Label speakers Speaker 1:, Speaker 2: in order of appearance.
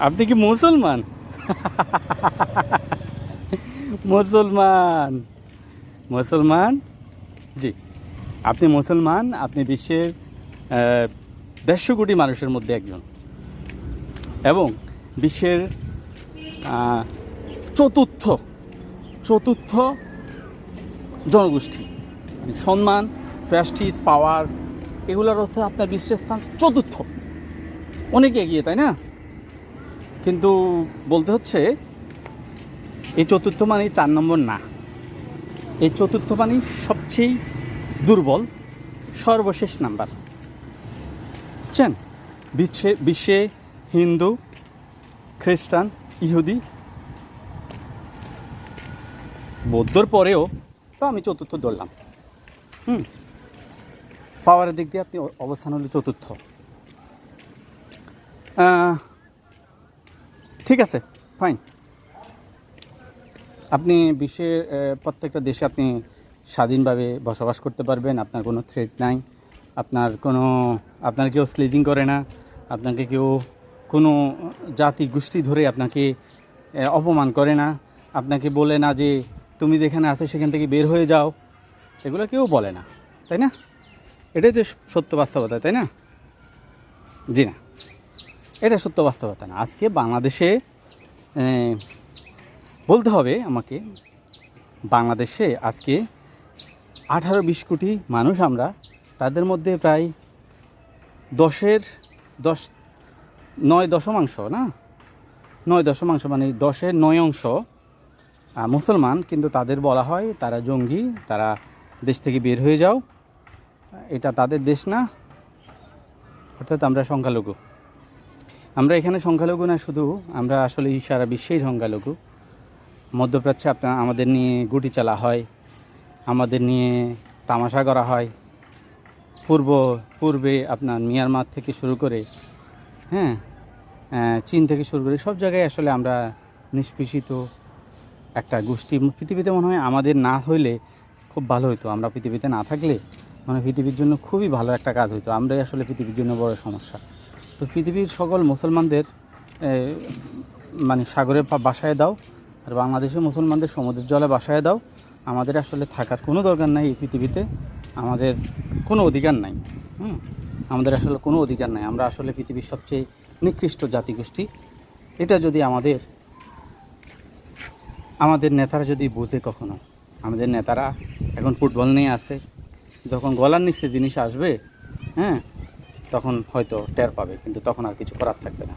Speaker 1: আপনি কি মুসলমান? মুসলমান, মুসলমান, জি আপনি মুসলমান। আপনি বিশ্বের 150 কোটি মানুষের মধ্যে একজন এবং বিশ্বের চতুর্থ জনগোষ্ঠী। মানে সম্মান, প্রেস্টিজ, পাওয়ার এগুলোর হচ্ছে আপনার বিশ্বের স্থান চতুর্থ, অনেক এগিয়ে, তাই না? কিন্তু বলতে হচ্ছে এই চতুর্থ মানে 4 নম্বর না, এই চতুর্থ মানে সবচেয়ে দুর্বল, সর্বশেষ নাম্বার, বুঝছেন? বিশ্বে হিন্দু, খ্রিস্টান, ইহুদি, বৌদ্ধর পরেও তো আমি চতুর্থ ধরলাম। পাওয়ারের দিক দিয়ে আপনি অবস্থান হলো চতুর্থ। ঠিক আছে, ফাইন। আপনি বিশ্বের প্রত্যেকটা দেশে আপনি স্বাধীনভাবে বসবাস করতে পারবেন, আপনার কোনো থ্রেট নাই, আপনার কেউ স্লিজিং করে না, আপনাকে কেউ কোনো জাতি গোষ্ঠী ধরে আপনাকে অপমান করে না, আপনাকে বলে না যে তুমি যেখানে আছো সেখান থেকে বের হয়ে যাও, এগুলো কেউ বলে না, তাই না? এটাই তো সত্য বাস্তবতা, তাই না? জি না, এটা সত্য বাস্তবতা না। আজকে বাংলাদেশে বলতে হবে আমাকে, বাংলাদেশে আজকে 18-20 কোটি মানুষ আমরা, তাদের মধ্যে প্রায় 9 না, 9 মানে 9 অংশ মুসলমান, কিন্তু তাদের বলা হয় তারা জঙ্গি, তারা দেশ থেকে বের হয়ে যাও, এটা তাদের দেশ না। অর্থাৎ আমরা সংখ্যালঘু। আমরা এখানে সংখ্যালঘু না, শুধু আমরা আসলে সারা বিশ্বেই সংখ্যালঘু। মধ্যপ্রাচ্যে আমাদের নিয়ে গুটি চালা হয়, আমাদের নিয়ে তামাশা করা হয়। পূর্বে আপনার মিয়ানমার থেকে শুরু করে চীন থেকে শুরু করে সব জায়গায় আসলে আমরা নিষ্পেষিত একটা গোষ্ঠী। পৃথিবীতে মনে হয় আমাদের না হইলে খুব ভালো হতো, আমরা পৃথিবীতে না থাকলে মানে পৃথিবীর জন্য খুবই ভালো একটা কাজ হতো। আমরাই আসলে পৃথিবীর জন্য বড় সমস্যা। তো পৃথিবীর সকল মুসলমানদের মানে সাগরে বাসায় দাও, আর বাংলাদেশের মুসলমানদের সমুদ্রের জলে বাসায় দাও। আমাদের আসলে থাকার কোনো দরকার নাই এই পৃথিবীতে, আমাদের কোনো অধিকার নাই। আমাদের আসলে কোনো অধিকার নাই। আমরা আসলে পৃথিবীর সবচেয়ে নিকৃষ্ট জাতিগোষ্ঠী। এটা যদি আমাদের নেতারা যদি বুঝে কখনো, আমাদের নেতারা এখন ফুটবল নিয়ে আসে, যখন গলার নিচে জিনিস আসবে তখন হয়তো টের পাবে, কিন্তু তখন আর কিছু করার থাকবে না।